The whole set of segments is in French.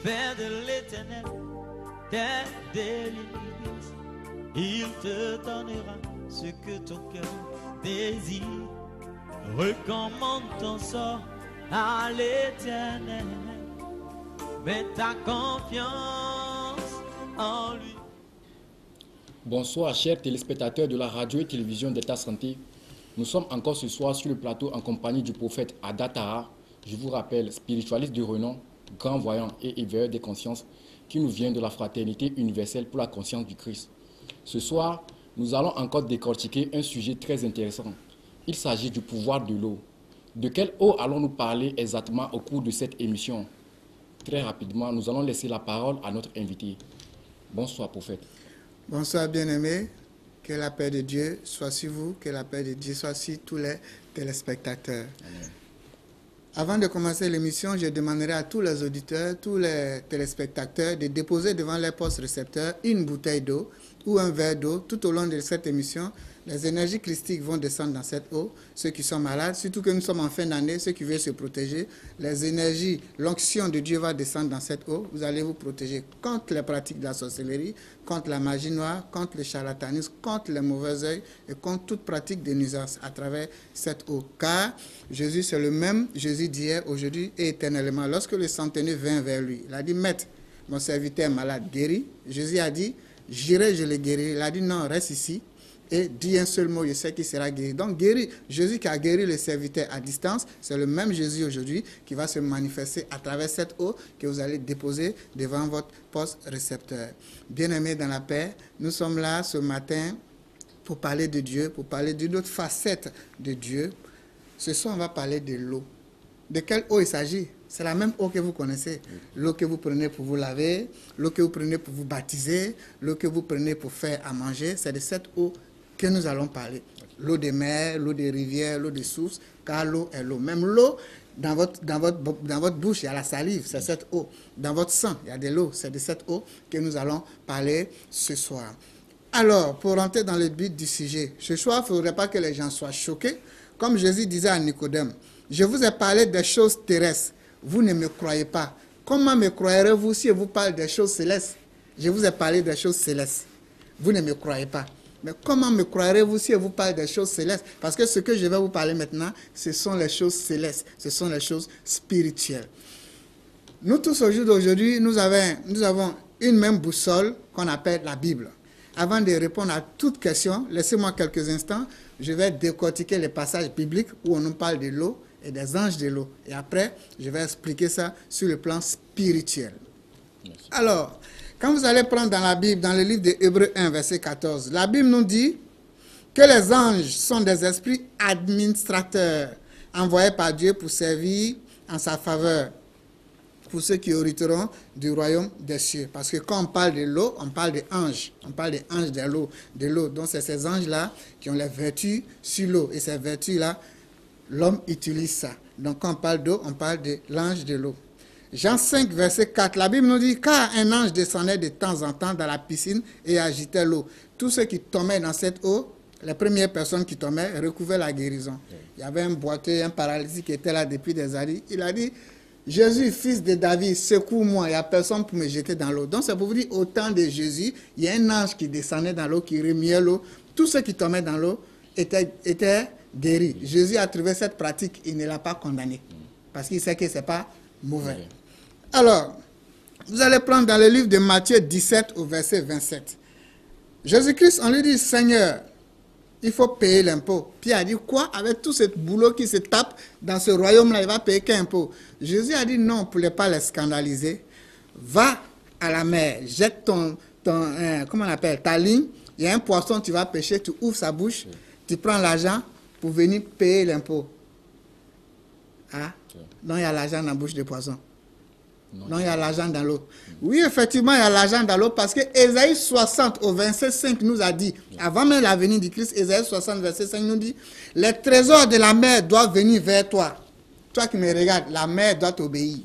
Fais de l'Éternel tes délices. Il te donnera ce que ton cœur désire. Recommande ton sort à l'Éternel. Mets ta confiance en lui. Bonsoir chers téléspectateurs de la radio et télévision d'État Santé. Nous sommes encore ce soir sur le plateau en compagnie du prophète Adatara. Je vous rappelle, spiritualiste de renom, grand voyant et éveilleur des consciences qui nous vient de la fraternité universelle pour la conscience du Christ. Ce soir, nous allons encore décortiquer un sujet très intéressant. Il s'agit du pouvoir de l'eau. De quelle eau allons-nous parler exactement au cours de cette émission? Très rapidement, nous allons laisser la parole à notre invité. Bonsoir prophète. Bonsoir bien-aimés, que la paix de Dieu soit sur vous, que la paix de Dieu soit sur tous les téléspectateurs. Amen. Avant de commencer l'émission, je demanderai à tous les auditeurs, tous les téléspectateurs de déposer devant les postes récepteurs une bouteille d'eau ou un verre d'eau. Tout au long de cette émission, les énergies christiques vont descendre dans cette eau. Ceux qui sont malades, surtout que nous sommes en fin d'année, ceux qui veulent se protéger, les énergies, l'onction de Dieu va descendre dans cette eau. Vous allez vous protéger contre les pratiques de la sorcellerie, contre la magie noire, contre le charlatanisme, contre les mauvais œils et contre toute pratique de nuisance à travers cette eau. Car Jésus, c'est le même Jésus d'hier, aujourd'hui et éternellement. Lorsque le centenier vint vers lui, il a dit, Maître, mon serviteur est malade, guéri. Jésus a dit, j'irai, je le guérirai. Il a dit, non, reste ici. Et dis un seul mot, je sais qu'il sera guéri. Donc guéri, Jésus qui a guéri le serviteur à distance, c'est le même Jésus aujourd'hui qui va se manifester à travers cette eau que vous allez déposer devant votre poste récepteur. Bien-aimés dans la paix, nous sommes là ce matin pour parler de Dieu, pour parler d'une autre facette de Dieu. Ce soir, on va parler de l'eau. De quelle eau il s'agit? C'est la même eau que vous connaissez. L'eau que vous prenez pour vous laver, l'eau que vous prenez pour vous baptiser, l'eau que vous prenez pour faire à manger. C'est de cette eau que nous allons parler. L'eau des mers, l'eau des rivières, l'eau des sources, car l'eau est l'eau. Même l'eau, dans votre bouche, il y a la salive, c'est cette eau. Dans votre sang, il y a de l'eau, c'est de cette eau que nous allons parler ce soir. Alors, pour rentrer dans le but du sujet, ce soir, il ne faudrait pas que les gens soient choqués. Comme Jésus disait à Nicodème, je vous ai parlé des choses terrestres, vous ne me croyez pas. Comment me croirez-vous si je vous parle des choses célestes? Je vous ai parlé des choses célestes, vous ne me croyez pas. Mais comment me croirez-vous si je vous parle des choses célestes? Parce que ce que je vais vous parler maintenant, ce sont les choses célestes, ce sont les choses spirituelles. Nous tous au jour d'aujourd'hui, nous avons une même boussole qu'on appelle la Bible. Avant de répondre à toute question, laissez-moi quelques instants, je vais décortiquer les passages bibliques où on nous parle de l'eau et des anges de l'eau. Et après, je vais expliquer ça sur le plan spirituel. Merci. Alors, quand vous allez prendre dans la Bible, dans le livre de Hébreux 1, verset 14, la Bible nous dit que les anges sont des esprits administrateurs envoyés par Dieu pour servir en sa faveur pour ceux qui hériteront du royaume des cieux. Parce que quand on parle de l'eau, on parle des anges. On parle des anges de l'eau. Donc c'est ces anges-là qui ont les vertus sur l'eau. Et ces vertus-là, l'homme utilise ça. Donc quand on parle d'eau, on parle de l'ange de l'eau. Jean 5, verset 4, la Bible nous dit « Car un ange descendait de temps en temps dans la piscine et agitait l'eau. Tous ceux qui tombaient dans cette eau, les premières personnes qui tombaient, recouvraient la guérison. » Il y avait un boiteux, un paralytique qui était là depuis des années. Il a dit « Jésus, fils de David, secoue-moi, il n'y a personne pour me jeter dans l'eau. » Donc c'est pour vous dire, au temps de Jésus, il y a un ange qui descendait dans l'eau, qui remuait l'eau. Tous ceux qui tombaient dans l'eau étaient guéris. Jésus a trouvé cette pratique, il ne l'a pas condamné. Parce qu'il sait que ce n'est pas mauvais. Alors, vous allez prendre dans le livre de Matthieu 17 au verset 27. Jésus-Christ, on lui dit, Seigneur, il faut payer l'impôt. Pierre a dit, quoi? Avec tout ce boulot qui se tape dans ce royaume-là, il va payer qu'un impôt. Jésus a dit, non, pour ne pas les scandaliser, va à la mer, jette comment on appelle, ta ligne, il y a un poisson, tu vas pêcher, tu ouvres sa bouche, tu prends l'argent pour venir payer l'impôt. Ah? Donc il y a l'argent dans la bouche du poisson. Non, il y a l'argent dans l'eau. Oui, effectivement, il y a l'argent dans l'eau parce que Ésaïe 60 au verset 5 nous a dit, avant même la venue du Christ, Ésaïe 60 verset 5 nous dit, les trésors de la mer doivent venir vers toi. Toi qui me regardes, la mer doit t'obéir.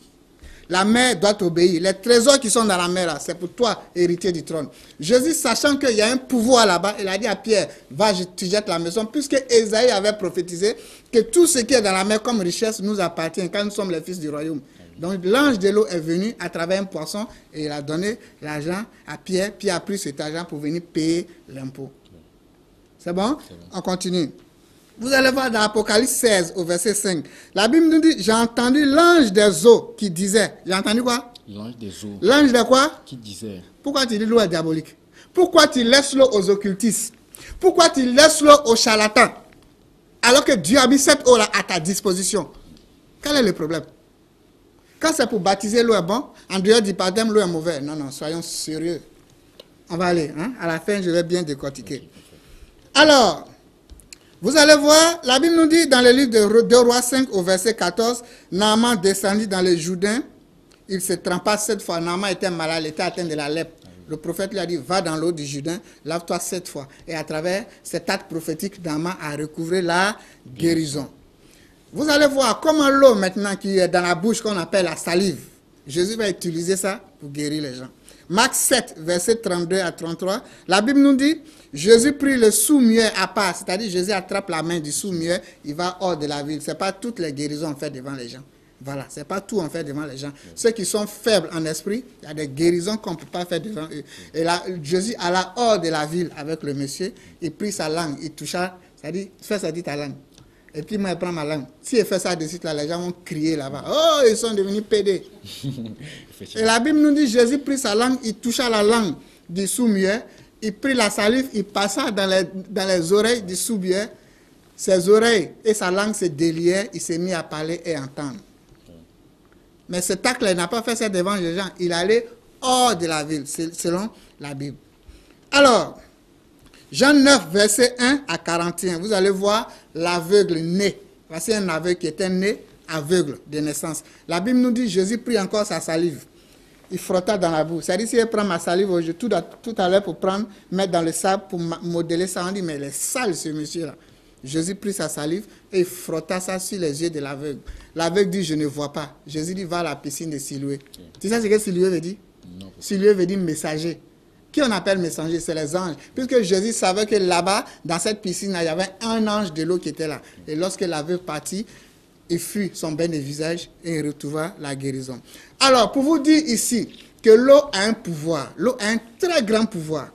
La mer doit t'obéir. Les trésors qui sont dans la mer, c'est pour toi, héritier du trône. Jésus, sachant qu'il y a un pouvoir là-bas, il a dit à Pierre, va, tu jettes la maison, puisque Ésaïe avait prophétisé que tout ce qui est dans la mer comme richesse nous appartient quand nous sommes les fils du royaume. Donc l'ange de l'eau est venu à travers un poisson et il a donné l'argent à Pierre. Pierre a pris cet argent pour venir payer l'impôt. C'est bon? On continue. Vous allez voir dans Apocalypse 16 au verset 5. La Bible nous dit, j'ai entendu l'ange des eaux qui disait, j'ai entendu quoi? L'ange des eaux. L'ange de quoi? Qui disait. Pourquoi tu dis l'eau est diabolique? Pourquoi tu laisses l'eau aux occultistes? Pourquoi tu laisses l'eau aux charlatans? Alors que Dieu a mis cette eau-là à ta disposition. Quel est le problème? Quand c'est pour baptiser, l'eau est bon. En dehors du baptême, l'eau est mauvaise. Non, non, soyons sérieux. On va aller. Hein? À la fin, je vais bien décortiquer. Alors, vous allez voir, la Bible nous dit dans le livre de 2 Rois 5 au verset 14, Naaman descendit dans le Jourdain. Il se trempa 7 fois. Naaman était malade, il était atteint de la lèpre. Le prophète lui a dit, va dans l'eau du Jourdain, lave-toi 7 fois. Et à travers cet acte prophétique, Naaman a recouvré la guérison. Vous allez voir comment l'eau maintenant qui est dans la bouche qu'on appelle la salive, Jésus va utiliser ça pour guérir les gens. Marc 7, verset 32 à 33, la Bible nous dit, Jésus prit le sourd-muet à part, c'est-à-dire Jésus attrape la main du sourd-muet, il va hors de la ville. Ce n'est pas toutes les guérisons en fait devant les gens. Voilà, ce n'est pas tout en fait devant les gens. Ceux qui sont faibles en esprit, il y a des guérisons qu'on ne peut pas faire devant eux. Et là, Jésus alla hors de la ville avec le monsieur, il prit sa langue, il toucha, c'est-à-dire, fais ça dit ta langue. Et puis moi, je prends ma langue. Si je fais ça de suite, là, les gens vont crier là-bas. Oh, ils sont devenus pédés. Et la Bible nous dit, Jésus prit sa langue, il toucha la langue du sourd-muet, il prit la salive, il passa dans les oreilles du sourd-muet, ses oreilles et sa langue se déliaient, il s'est mis à parler et entendre. Mais cet acte-là, il n'a pas fait ça devant les gens. Il allait hors de la ville, selon la Bible. Alors, Jean 9, verset 1 à 41, vous allez voir l'aveugle né. Voici un aveugle qui était né aveugle de naissance. La Bible nous dit, Jésus prit encore sa salive. Il frotta dans la boue. C'est-à-dire, si je prends ma salive aujourd'hui, tout à l'heure pour mettre dans le sable, pour modeler ça, on dit, mais il est sale ce monsieur-là. Jésus prit sa salive et il frotta ça sur les yeux de l'aveugle. L'aveugle dit, je ne vois pas. Jésus dit, va à la piscine de Siloué. Tu sais ce que Siloué veut dire? Non. Siloué veut dire messager. Qui on appelle messager? C'est les anges. Puisque Jésus savait que là-bas, dans cette piscine, il y avait un ange de l'eau qui était là. Et lorsque l'aveugle partit, il fut son bain de visage et il retrouva la guérison. Alors, pour vous dire ici que l'eau a un pouvoir. L'eau a un très grand pouvoir.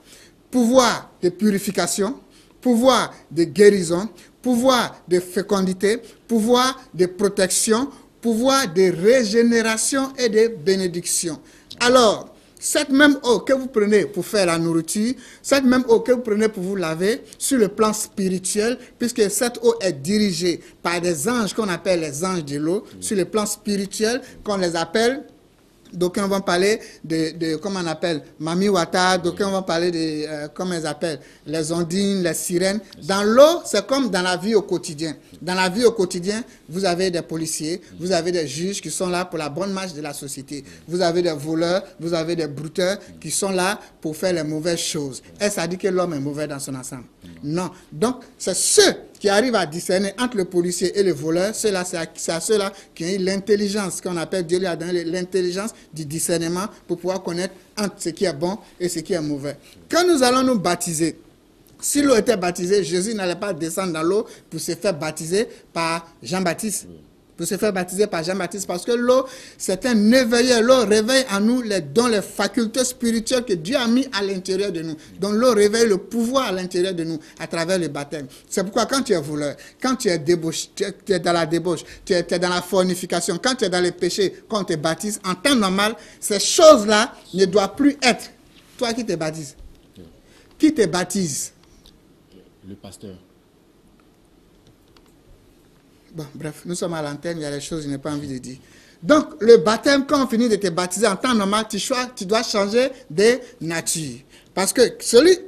Pouvoir de purification, pouvoir de guérison, pouvoir de fécondité, pouvoir de protection, pouvoir de régénération et de bénédiction. Alors, cette même eau que vous prenez pour faire la nourriture, cette même eau que vous prenez pour vous laver, sur le plan spirituel, puisque cette eau est dirigée par des anges qu'on appelle les anges de l'eau, sur le plan spirituel, qu'on les appelle, d'aucuns vont parler de comment on appelle, Mami Wata, d'aucuns vont parler de, comment ils appellent, les ondines, les sirènes. Dans l'eau, c'est comme dans la vie au quotidien. Dans la vie au quotidien, vous avez des policiers, vous avez des juges qui sont là pour la bonne marche de la société. Vous avez des voleurs, vous avez des brouteurs qui sont là pour faire les mauvaises choses. Est-ce à dire que l'homme est mauvais dans son ensemble? Non. Donc, c'est ceux qui arrivent à discerner entre le policier et le voleur. Ceux-là, c'est à ceux-là qui ont eu l'intelligence, qu'on appelle, Dieu lui a donné l'intelligence du discernement pour pouvoir connaître entre ce qui est bon et ce qui est mauvais. Quand nous allons nous baptiser, si l'eau était baptisée, Jésus n'allait pas descendre dans l'eau pour se faire baptiser par Jean-Baptiste. Pour se faire baptiser par Jean-Baptiste, parce que l'eau, c'est un éveilleur. L'eau réveille en nous les dons, les facultés spirituelles que Dieu a mis à l'intérieur de nous. Donc l'eau réveille le pouvoir à l'intérieur de nous, à travers le baptême. C'est pourquoi quand tu es voleur, quand tu es débauche, tu es dans la débauche, tu es dans la fornification, quand tu es dans les péchés, quand on te baptise, en temps normal, ces choses-là ne doivent plus être. Toi qui te baptises. Qui te baptise? Le pasteur. Bon, bref, nous sommes à l'antenne, il y a des choses que je n'ai pas envie de dire. Donc, le baptême, quand on finit de te baptiser en temps normal, tu dois changer de nature. Parce que celui...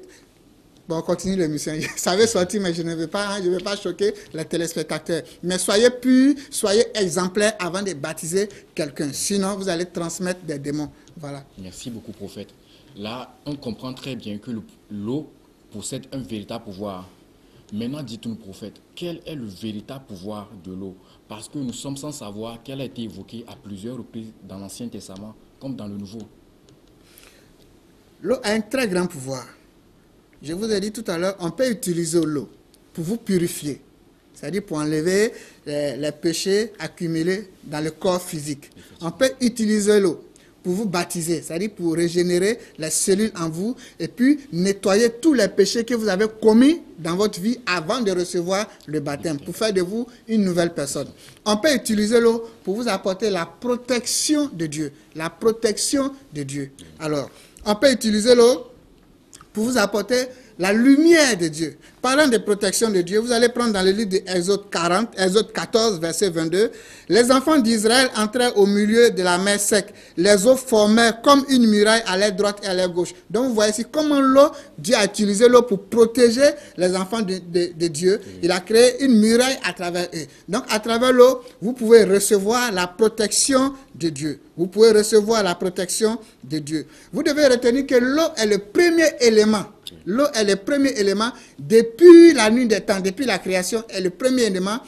Bon, on continue l'émission. Ça va sortir, mais je ne vais pas choquer les téléspectateurs. Mais soyez purs, soyez exemplaires avant de baptiser quelqu'un. Sinon, vous allez transmettre des démons. Voilà. Merci beaucoup, prophète. Là, on comprend très bien que l'eau possède un véritable pouvoir. Maintenant, dites-nous, prophète, quel est le véritable pouvoir de l'eau? Parce que nous sommes sans savoir qu'elle a été évoquée à plusieurs reprises dans l'Ancien Testament comme dans le Nouveau. L'eau a un très grand pouvoir. Je vous ai dit tout à l'heure, on peut utiliser l'eau pour vous purifier. c'est-à-dire pour enlever les péchés accumulés dans le corps physique. On peut utiliser l'eau pour vous baptiser, c'est-à-dire pour régénérer les cellules en vous et puis nettoyer tous les péchés que vous avez commis dans votre vie avant de recevoir le baptême, pour faire de vous une nouvelle personne. On peut utiliser l'eau pour vous apporter la protection de Dieu, la protection de Dieu. Alors, on peut utiliser l'eau pour vous apporter la lumière de Dieu. Parlant de protection de Dieu, vous allez prendre dans le livre d'Exode 14, verset 22. Les enfants d'Israël entrèrent au milieu de la mer sec. Les eaux formèrent comme une muraille à l'aile droite et à l'aile gauche. Donc vous voyez ici comment l'eau, Dieu a utilisé l'eau pour protéger les enfants de Dieu. Il a créé une muraille à travers eux. Donc à travers l'eau, vous pouvez recevoir la protection de Dieu. Vous pouvez recevoir la protection de Dieu. Vous devez retenir que l'eau est le premier élément. L'eau est le premier élément depuis la nuit des temps, depuis la création, est le premier élément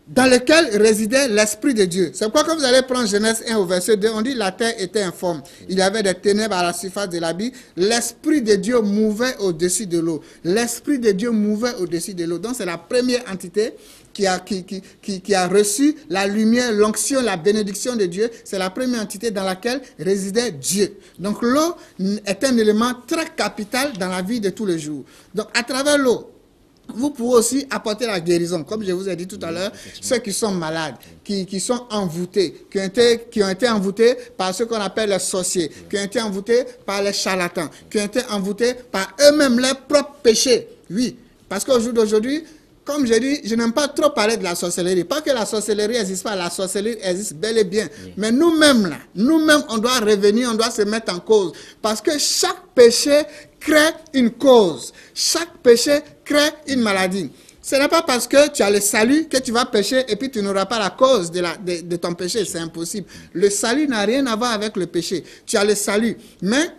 dans lequel résidait l'Esprit de Dieu. C'est pourquoi quand vous allez prendre Genèse 1 au verset 2, on dit la terre était informe. Il y avait des ténèbres à la surface de l'abîme. L'Esprit de Dieu mouvait au-dessus de l'eau. L'Esprit de Dieu mouvait au-dessus de l'eau. Donc c'est la première entité qui a reçu la lumière, l'onction, la bénédiction de Dieu. C'est la première entité dans laquelle résidait Dieu. Donc l'eau est un élément très capital dans la vie de tous les jours. Donc à travers l'eau, vous pouvez aussi apporter la guérison. Comme je vous ai dit tout à l'heure, ceux qui sont malades, qui sont envoûtés, qui ont été envoûtés par ce qu'on appelle les sorciers, qui ont été envoûtés par les charlatans, qui ont été envoûtés par eux-mêmes leurs propres péchés. Oui, parce qu'au jour d'aujourd'hui, comme je dis, je n'aime pas trop parler de la sorcellerie. Pas que la sorcellerie n'existe pas, la sorcellerie existe bel et bien. Mais nous-mêmes, là, nous-mêmes, on doit revenir, on doit se mettre en cause. Parce que chaque péché crée une cause. Chaque péché crée une maladie. Ce n'est pas parce que tu as le salut que tu vas pécher et puis tu n'auras pas la cause de ton péché. C'est impossible. Le salut n'a rien à voir avec le péché. Tu as le salut. Mais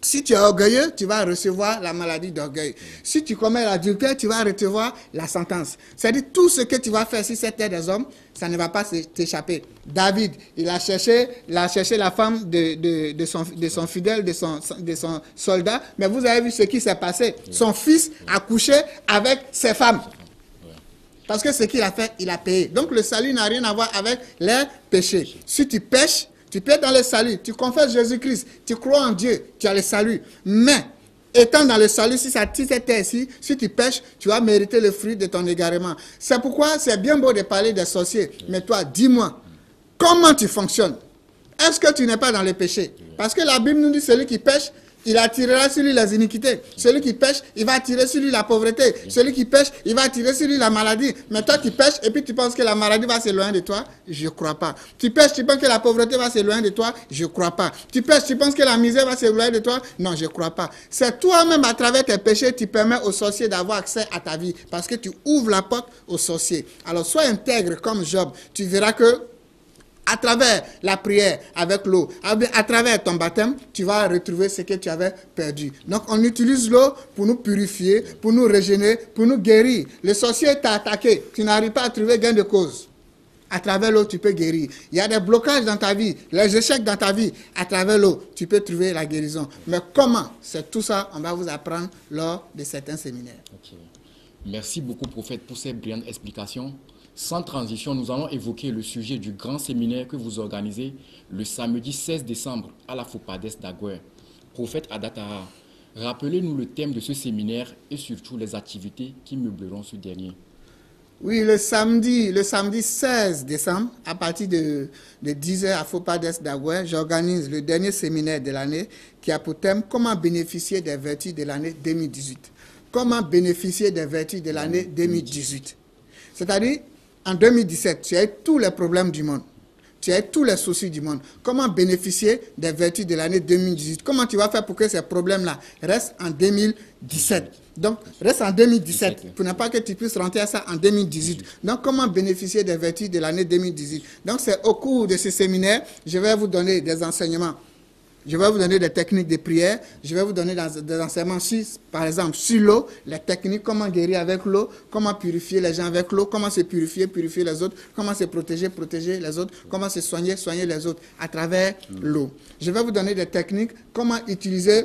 si tu es orgueilleux, tu vas recevoir la maladie d'orgueil. Si tu commets l'adultère, tu vas recevoir la sentence. C'est-à-dire tout ce que tu vas faire sur cette terre des hommes, ça ne va pas t'échapper. David, il a cherché la femme de son fidèle, de son soldat, mais vous avez vu ce qui s'est passé. Son fils a couché avec ses femmes. Parce que ce qu'il a fait, il a payé. Donc le salut n'a rien à voir avec les péchés. Si tu pêches, tu peux être dans le salut, tu confesses Jésus-Christ, tu crois en Dieu, tu as le salut. Mais, étant dans le salut, si c'était ici, si tu pêches, tu vas mériter le fruit de ton égarement. C'est pourquoi c'est bien beau de parler des sorciers. Mais toi, dis-moi, comment tu fonctionnes? Est-ce que tu n'es pas dans le péché? Parce que la Bible nous dit, celui qui pêche, il attirera sur lui les iniquités. Celui qui pêche, il va attirer sur lui la pauvreté. Celui qui pêche, il va attirer sur lui la maladie. Mais toi, tu pêches et puis tu penses que la maladie va s'éloigner de toi? Je ne crois pas. Tu pêches, tu penses que la pauvreté va s'éloigner de toi? Je ne crois pas. Tu pêches, tu penses que la misère va s'éloigner de toi? Non, je ne crois pas. C'est toi-même, à travers tes péchés, tu permets aux sorciers d'avoir accès à ta vie. Parce que tu ouvres la porte aux sorciers. Alors, sois intègre comme Job. Tu verras que à travers la prière avec l'eau, à travers ton baptême, tu vas retrouver ce que tu avais perdu. Donc, on utilise l'eau pour nous purifier, pour nous régénérer, pour nous guérir. Le sorcier t'a attaqué, tu n'arrives pas à trouver gain de cause. À travers l'eau, tu peux guérir. Il y a des blocages dans ta vie, les échecs dans ta vie. À travers l'eau, tu peux trouver la guérison. Mais comment? C'est tout ça, on va vous apprendre lors de certains séminaires. Okay. Merci beaucoup, prophète, pour ces brillantes explications. Sans transition, nous allons évoquer le sujet du grand séminaire que vous organisez le samedi 16 décembre à la FOPADES d'Aguer. Prophète Adatara, rappelez-nous le thème de ce séminaire et surtout les activités qui meubleront ce dernier. Oui, le samedi 16 décembre, à partir de 10h à FOPADES d'Aguer, j'organise le dernier séminaire de l'année qui a pour thème « Comment bénéficier des vertus de l'année 2018 ». Comment bénéficier des vertus de l'année 2018. C'est-à-dire, en 2017, tu as eu tous les problèmes du monde. Tu as eu tous les soucis du monde. Comment bénéficier des vertus de l'année 2018? Comment tu vas faire pour que ces problèmes-là restent en 2017? Donc, reste en 2017 pour ne pas que tu puisses rentrer à ça en 2018. Donc, comment bénéficier des vertus de l'année 2018? Donc, c'est au cours de ce séminaire, je vais vous donner des enseignements. Je vais vous donner des techniques de prière. Je vais vous donner des enseignements sur, par exemple, sur l'eau, les techniques, comment guérir avec l'eau, comment purifier les gens avec l'eau, comment se purifier, purifier les autres, comment se protéger, protéger les autres, comment se soigner, soigner les autres à travers l'eau. Je vais vous donner des techniques, comment utiliser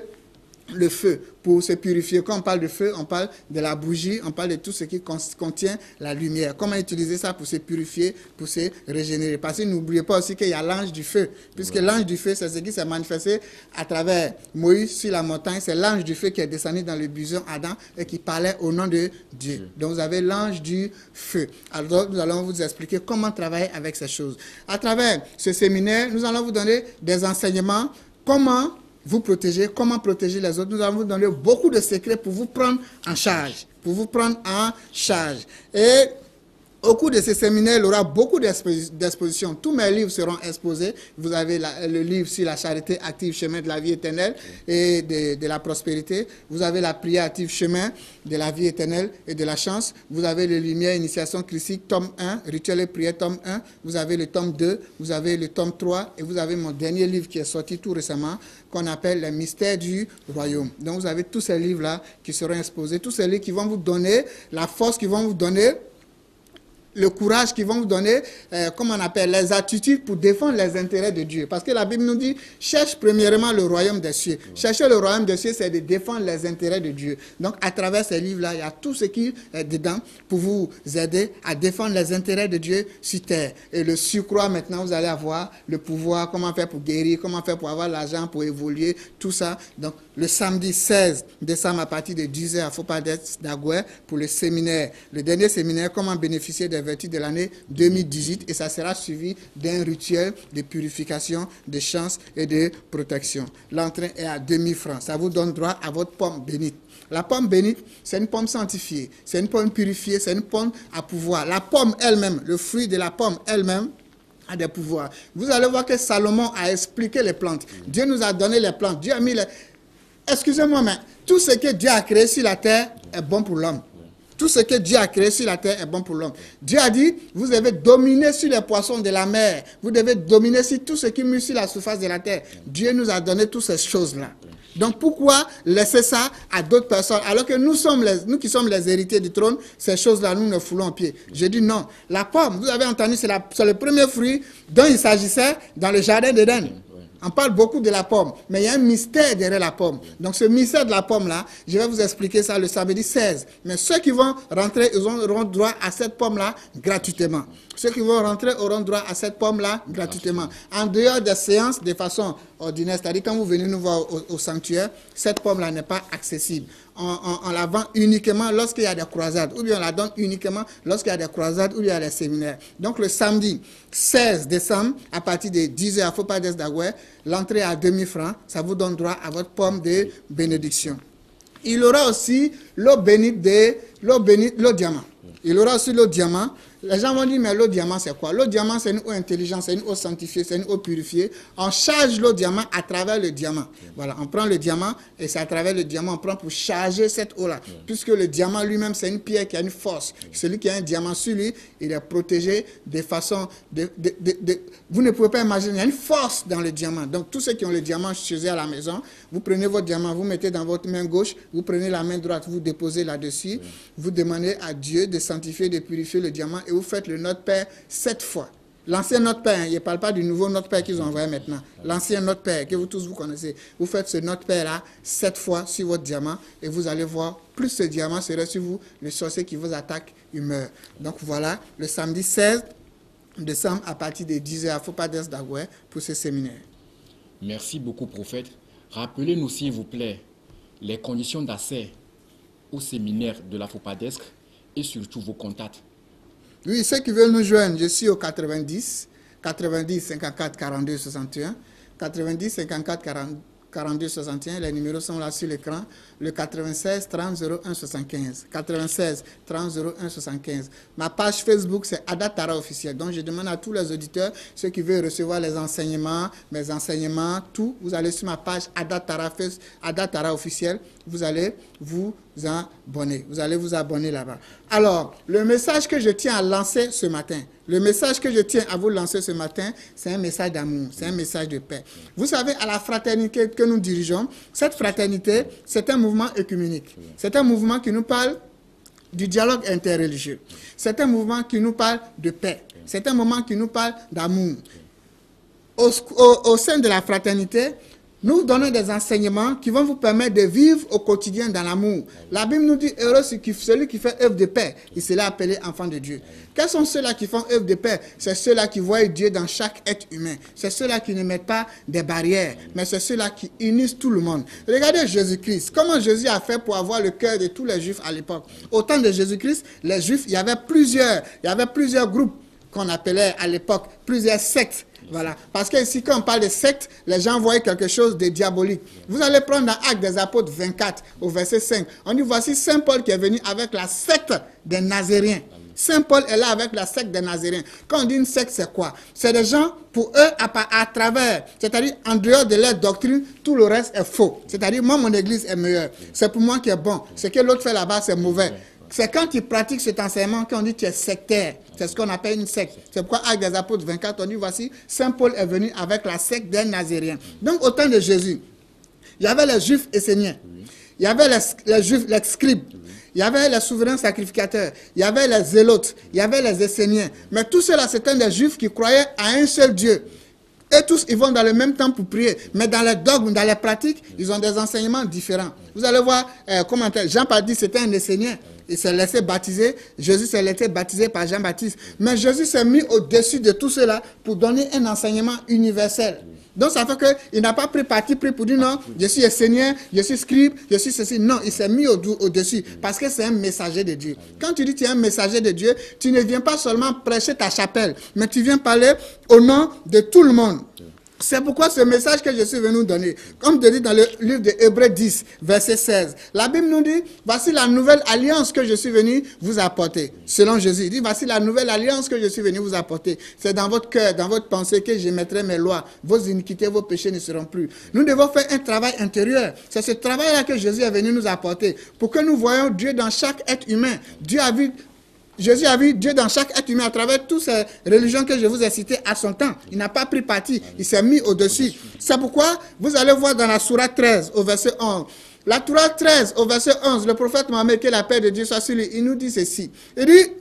le feu pour se purifier. Quand on parle de feu, on parle de la bougie, on parle de tout ce qui contient la lumière. Comment utiliser ça pour se purifier, pour se régénérer? Parce que n'oubliez pas aussi qu'il y a l'ange du feu, puisque l'ange du feu, c'est ce qui s'est manifesté à travers Moïse sur la montagne. C'est l'ange du feu qui est descendu dans le buisson Adam et qui parlait au nom de Dieu. Donc vous avez l'ange du feu. Alors nous allons vous expliquer comment travailler avec ces choses. À travers ce séminaire, nous allons vous donner des enseignements, comment vous protéger, comment protéger les autres. Nous allons vous donner beaucoup de secrets pour vous prendre en charge. Et au cours de ce séminaire, il y aura beaucoup d'expositions. Tous mes livres seront exposés. Vous avez le livre sur la charité active, chemin de la vie éternelle et de la prospérité. Vous avez la prière active, chemin de la vie éternelle et de la chance. Vous avez le lumière, initiation christique, tome 1, rituel et prière, tome 1. Vous avez le tome 2, vous avez le tome 3 et vous avez mon dernier livre qui est sorti tout récemment, qu'on appelle les mystères du royaume. Donc vous avez tous ces livres-là qui seront exposés, tous ces livres qui vont vous donner la force, qui vont vous donner le courage, qui vont vous donner, comment on appelle, les attitudes pour défendre les intérêts de Dieu. Parce que la Bible nous dit, cherche premièrement le royaume des cieux. Chercher le royaume des cieux, c'est de défendre les intérêts de Dieu. Donc, à travers ces livres-là, il y a tout ce qui est dedans pour vous aider à défendre les intérêts de Dieu sur terre. Et le surcroît, maintenant, vous allez avoir le pouvoir, comment faire pour guérir, comment faire pour avoir l'argent, pour évoluer, tout ça. Donc, le samedi 16 décembre, à partir de 10h, à Fopades d'Agoué, pour le séminaire. Le dernier séminaire, comment bénéficier des vertus de l'année 2018, et ça sera suivi d'un rituel de purification, de chance et de protection. L'entrée est à 2000 francs. Ça vous donne droit à votre pomme bénite. La pomme bénite, c'est une pomme sanctifiée, c'est une pomme purifiée, c'est une pomme à pouvoir. La pomme elle-même, le fruit de la pomme elle-même, a des pouvoirs. Vous allez voir que Salomon a expliqué les plantes. Dieu nous a donné les plantes. Dieu a mis les... Excusez-moi, mais tout ce que Dieu a créé sur la terre est bon pour l'homme. Tout ce que Dieu a créé sur la terre est bon pour l'homme. Dieu a dit, vous devez dominer sur les poissons de la mer. Vous devez dominer sur tout ce qui mue sur la surface de la terre. Dieu nous a donné toutes ces choses-là. Donc pourquoi laisser ça à d'autres personnes alors que nous qui sommes les héritiers du trône, ces choses-là, nous ne foulons au pied. Je dis non. La pomme, vous avez entendu, c'est le premier fruit dont il s'agissait dans le jardin d'Éden. On parle beaucoup de la pomme, mais il y a un mystère derrière la pomme. Donc ce mystère de la pomme-là, je vais vous expliquer ça le samedi 16. Mais ceux qui vont rentrer, ils auront droit à cette pomme-là gratuitement. Ceux qui vont rentrer auront droit à cette pomme-là gratuitement. En dehors des séances, de façon ordinaire, c'est-à-dire quand vous venez nous voir au sanctuaire, cette pomme-là n'est pas accessible. On la vend uniquement lorsqu'il y a des croisades, ou bien on la donne uniquement lorsqu'il y a des croisades, ou bien il y a des séminaires. Donc le samedi 16 décembre, à partir de 10h à Fopades d'Agoué, l'entrée à 2000 francs, ça vous donne droit à votre pomme de bénédiction. Il aura aussi l'eau bénite, l'eau diamant. Il aura aussi l'eau diamant. Les gens vont dire, mais l'eau diamant, c'est quoi? L'eau diamant, c'est une eau intelligente, c'est une eau sanctifiée, c'est une eau purifiée. On charge l'eau diamant à travers le diamant. Voilà, on prend le diamant et c'est à travers le diamant on prend pour charger cette eau-là. Puisque le diamant lui-même, c'est une pierre qui a une force. Celui qui a un diamant sur lui, il est protégé de façon... Vous ne pouvez pas imaginer, il y a une force dans le diamant. Donc, tous ceux qui ont le diamant chez eux à la maison, vous prenez votre diamant, vous mettez dans votre main gauche, vous prenez la main droite, vous déposez là-dessus, vous demandez à Dieu de sanctifier, de purifier le diamant et vous faites le Notre Père 7 fois. L'ancien Notre Père, il ne parle pas du nouveau Notre Père qu'ils ont envoyé maintenant. L'ancien Notre Père, que vous tous vous connaissez. Vous faites ce Notre Père-là 7 fois sur votre diamant et vous allez voir, plus ce diamant serait sur vous, le sorcier qui vous attaque, il meurt. Donc voilà, le samedi 16 décembre à partir de 10h à Fopades d'Agoué pour ce séminaire. Merci beaucoup, prophète. Rappelez-nous, s'il vous plaît, les conditions d'accès au séminaire de la Fopadesque et surtout vos contacts. Oui, ceux qui veulent nous joindre, je suis au 90 54 42 61, 90 54 42 61, les numéros sont là sur l'écran, le 96 30 01 75, 96 30 01 75. Ma page Facebook, c'est Adatara officiel. Donc, je demande à tous les auditeurs, ceux qui veulent recevoir les enseignements, mes enseignements, tout, vous allez sur ma page Adatara officiel, vous allez vous abonner. Vous allez vous abonner là-bas. Alors, le message que je tiens à lancer ce matin, le message que je tiens à vous lancer ce matin, c'est un message d'amour, c'est un message de paix. Vous savez, à la fraternité que nous dirigeons, cette fraternité, c'est un mouvement œcuménique. C'est un mouvement qui nous parle du dialogue interreligieux. C'est un mouvement qui nous parle de paix. C'est un mouvement qui nous parle d'amour. Au sein de la fraternité, Nous donnons des enseignements qui vont vous permettre de vivre au quotidien dans l'amour. La Bible nous dit, heureux celui qui fait œuvre de paix. Il s'est appelé enfant de Dieu. Quels sont ceux-là qui font œuvre de paix? C'est ceux-là qui voient Dieu dans chaque être humain. C'est ceux-là qui ne mettent pas des barrières, mais c'est ceux-là qui unissent tout le monde. Regardez Jésus-Christ. Comment Jésus a fait pour avoir le cœur de tous les Juifs à l'époque? Au temps de Jésus-Christ, les Juifs, il y avait plusieurs groupes qu'on appelait à l'époque, plusieurs sectes. Voilà. Parce que ici, quand on parle de secte, les gens voient quelque chose de diabolique. Vous allez prendre dans Actes des Apôtres 24, au verset 5. On dit, voici Saint Paul qui est venu avec la secte des Nazaréens. Saint Paul est là avec la secte des Nazaréens. Quand on dit une secte, c'est quoi? C'est des gens, pour eux, à travers, c'est-à-dire en dehors de leur doctrine, tout le reste est faux. C'est-à-dire, moi, mon église est meilleure. C'est pour moi qui est bon. Ce que l'autre fait là-bas, c'est mauvais. C'est quand il pratique cet enseignement qu'on dit que tu es sectaire. C'est ce qu'on appelle une secte. C'est pourquoi, avec des Apôtres 24, on dit, voici, Saint Paul est venu avec la secte des Nazaréens. Donc, au temps de Jésus, il y avait les Juifs esséniens. Il y avait les Juifs, les scribes. Il y avait les souverains sacrificateurs. Il y avait les zélotes. Il y avait les esséniens. Mais tout cela, c'était des Juifs qui croyaient à un seul Dieu. Et tous, ils vont dans le même temps pour prier. Mais dans les dogmes, dans les pratiques, ils ont des enseignements différents. Vous allez voir, Jean-Baptiste, c'était un essénien. Il s'est laissé baptiser. Jésus s'est laissé baptiser par Jean-Baptiste. Mais Jésus s'est mis au-dessus de tout cela pour donner un enseignement universel. Donc ça fait qu'il n'a pas pris parti pris pour dire non, je suis essénien, je suis scribe, je suis ceci. Non, il s'est mis au-dessus parce que c'est un messager de Dieu. Quand tu dis que tu es un messager de Dieu, tu ne viens pas seulement prêcher ta chapelle, mais tu viens parler au nom de tout le monde. C'est pourquoi ce message que je suis venu donner, comme je dis dans le livre de Hébreux 10, verset 16, la Bible nous dit, voici la nouvelle alliance que je suis venu vous apporter. Selon Jésus, il dit, voici la nouvelle alliance que je suis venu vous apporter. C'est dans votre cœur, dans votre pensée que je mettrai mes lois. Vos iniquités, vos péchés ne seront plus. Nous devons faire un travail intérieur. C'est ce travail-là que Jésus est venu nous apporter. Pour que nous voyions Dieu dans chaque être humain. Jésus a vu Dieu dans chaque être humain à travers toutes ces religions que je vous ai citées à son temps. Il n'a pas pris parti, il s'est mis au-dessus. C'est pourquoi vous allez voir dans la sourate 13 au verset 11. La sourate 13 au verset 11, le prophète Mohammed, que la paix de Dieu soit sur lui, il nous dit ceci. Il dit,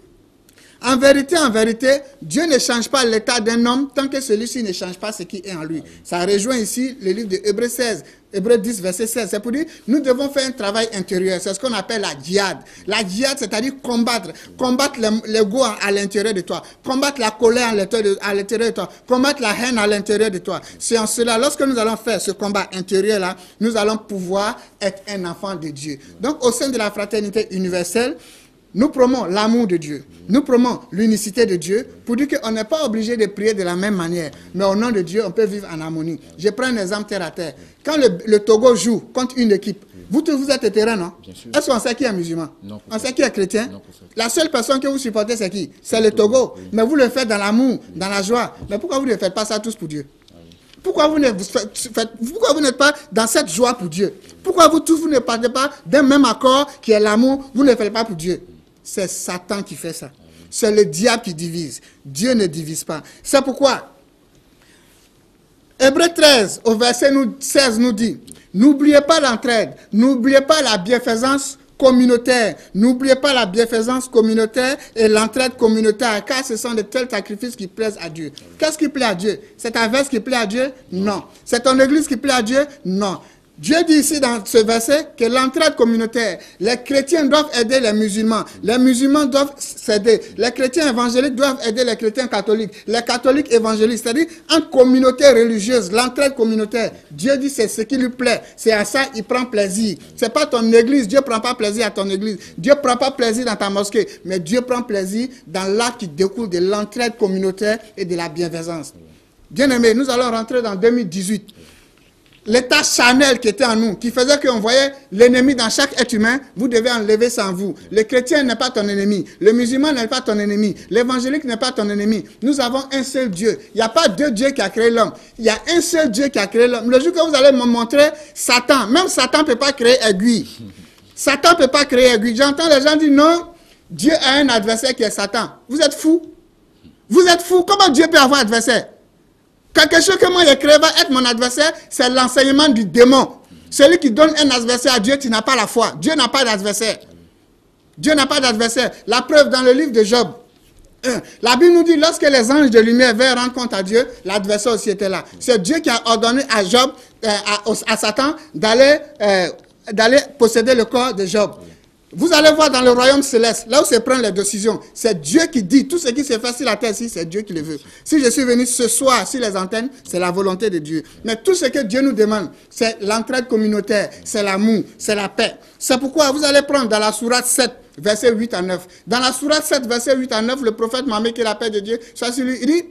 en vérité, Dieu ne change pas l'état d'un homme tant que celui-ci ne change pas ce qui est en lui. Ça rejoint ici le livre de Hébreux 16. Hébreux 10, verset 16, c'est pour dire, nous devons faire un travail intérieur. C'est ce qu'on appelle la djihad. La djihad, c'est-à-dire combattre l'ego à l'intérieur de toi, combattre la colère à l'intérieur de toi, combattre la haine à l'intérieur de toi. C'est en cela, lorsque nous allons faire ce combat intérieur-là, nous allons pouvoir être un enfant de Dieu. Donc, au sein de la fraternité universelle, nous promouvons l'amour de Dieu. Nous promouvons l'unicité de Dieu pour dire qu'on n'est pas obligé de prier de la même manière. Mais au nom de Dieu, on peut vivre en harmonie. Je prends un exemple terre à terre. Quand le Togo joue contre une équipe, vous êtes terrain, non? Est-ce qu'on sait qui est musulman? Non. On sait qui est chrétien? Non, la seule personne que vous supportez, c'est qui? C'est le Togo. Mais vous le faites dans l'amour, dans la joie. Mais pourquoi vous ne faites pas ça tous pour Dieu? Pourquoi vous n'êtes pas dans cette joie pour Dieu? Pourquoi vous tous, vous ne partez pas d'un même accord qui est l'amour, vous ne le faites pas pour Dieu? C'est Satan qui fait ça. C'est le diable qui divise. Dieu ne divise pas. C'est pourquoi Hébreux 13 au verset 16 nous dit, n'oubliez pas l'entraide, n'oubliez pas la bienfaisance communautaire, n'oubliez pas la bienfaisance communautaire et l'entraide communautaire, car ce sont de tels sacrifices qui plaisent à Dieu. Qu'est-ce qui plaît à Dieu? C'est ta veste qui plaît à Dieu? Non. C'est ton église qui plaît à Dieu? Non. Dieu dit ici dans ce verset que l'entraide communautaire, les chrétiens doivent aider les musulmans doivent s'aider, les chrétiens évangéliques doivent aider les chrétiens catholiques, les catholiques évangéliques, c'est-à-dire en communauté religieuse, l'entraide communautaire. Dieu dit c'est ce qui lui plaît, c'est à ça il prend plaisir. C'est pas ton église, Dieu prend pas plaisir à ton église, Dieu prend pas plaisir dans ta mosquée, mais Dieu prend plaisir dans l'acte qui découle de l'entraide communautaire et de la bienfaisance. Bien-aimés, nous allons rentrer dans 2018. L'état charnel qui était en nous, qui faisait qu'on voyait l'ennemi dans chaque être humain, vous devez enlever ça en vous. Le chrétien n'est pas ton ennemi. Le musulman n'est pas ton ennemi. L'évangélique n'est pas ton ennemi. Nous avons un seul Dieu. Il n'y a pas deux dieux qui a créé l'homme. Il y a un seul Dieu qui a créé l'homme. Le jour que vous allez me montrer Satan, même Satan ne peut pas créer aiguille. Satan ne peut pas créer aiguille. J'entends les gens dire non, Dieu a un adversaire qui est Satan. Vous êtes fous? Vous êtes fous? Comment Dieu peut avoir un adversaire? Quelque chose que moi j'ai créé va être mon adversaire, c'est l'enseignement du démon. Celui qui donne un adversaire à Dieu, tu n'as pas la foi. Dieu n'a pas d'adversaire. Dieu n'a pas d'adversaire. La preuve dans le livre de Job, 1. La Bible nous dit, lorsque les anges de lumière vinrent rendre compte à Dieu, l'adversaire aussi était là. C'est Dieu qui a ordonné à Job, à Satan, d'aller posséder le corps de Job. Vous allez voir dans le royaume céleste, là où se prennent les décisions, c'est Dieu qui dit, tout ce qui se fait sur la terre ici, c'est Dieu qui le veut. Si je suis venu ce soir sur les antennes, c'est la volonté de Dieu. Mais tout ce que Dieu nous demande, c'est l'entraide communautaire, c'est l'amour, c'est la paix. C'est pourquoi vous allez prendre dans la sourate 7, verset 8 à 9. Dans la sourate 7, verset 8 à 9, le prophète Mahomet, que la paix de Dieu soit sur lui, il dit,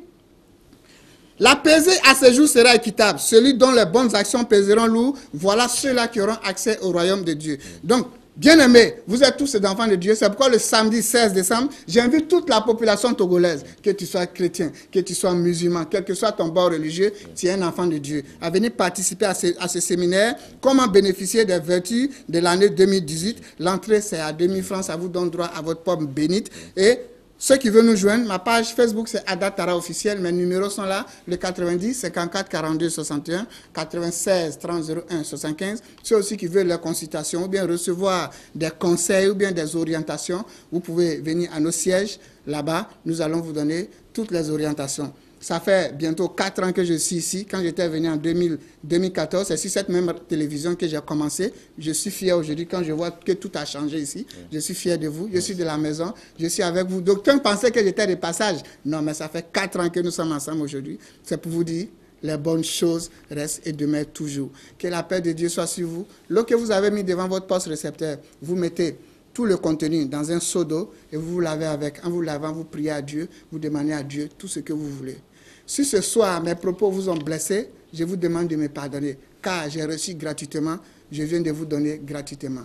la pesée à ce jour sera équitable. Celui dont les bonnes actions pèseront lourd, voilà ceux-là qui auront accès au royaume de Dieu. Donc, bien-aimés, vous êtes tous des enfants de Dieu. C'est pourquoi le samedi 16 décembre, j'invite toute la population togolaise, que tu sois chrétien, que tu sois musulman, quel que soit ton bord religieux, tu es un enfant de Dieu, à venir participer à ce séminaire. Comment bénéficier des vertus de l'année 2018. L'entrée, c'est à 2000 francs. Ça vous donne droit à votre pomme bénite. Et ceux qui veulent nous joindre, ma page Facebook, c'est Ada Tara officiel. Mes numéros sont là, le 90 54 42 61, 96 30 01 75. Ceux aussi qui veulent leur consultation ou bien recevoir des conseils ou bien des orientations, vous pouvez venir à nos sièges là-bas. Nous allons vous donner toutes les orientations. Ça fait bientôt 4 ans que je suis ici. Quand j'étais venu en 2014, c'est sur cette même télévision que j'ai commencé. Je suis fier aujourd'hui quand je vois que tout a changé ici. Je suis fier de vous. Je suis de la maison. Je suis avec vous. D'aucuns pensaient que j'étais de passage. Non, mais ça fait 4 ans que nous sommes ensemble aujourd'hui. C'est pour vous dire, les bonnes choses restent et demeurent toujours. Que la paix de Dieu soit sur vous. L'eau que vous avez mis devant votre poste récepteur, vous mettez tout le contenu dans un seau d'eau et vous vous lavez avec. En vous lavant, vous priez à Dieu, vous demandez à Dieu tout ce que vous voulez. Si ce soir mes propos vous ont blessé, je vous demande de me pardonner, car j'ai reçu gratuitement, je viens de vous donner gratuitement.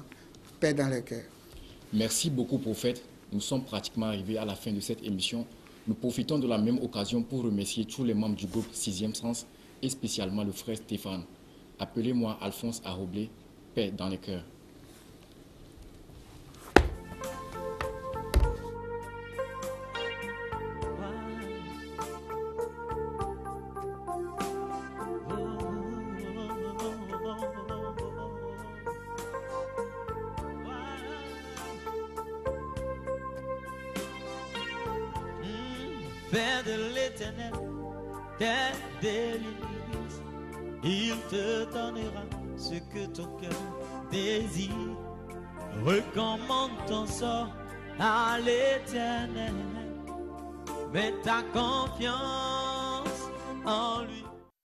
Paix dans le cœur. Merci beaucoup, prophète. Nous sommes pratiquement arrivés à la fin de cette émission. Nous profitons de la même occasion pour remercier tous les membres du groupe 6e Sens et spécialement le frère Stéphane. Appelez-moi Alphonse Aroblé, paix dans le cœur. Père de l'Éternel, des délices, il te donnera ce que ton cœur désire. Recommande ton sort à l'Éternel, mets ta confiance en lui.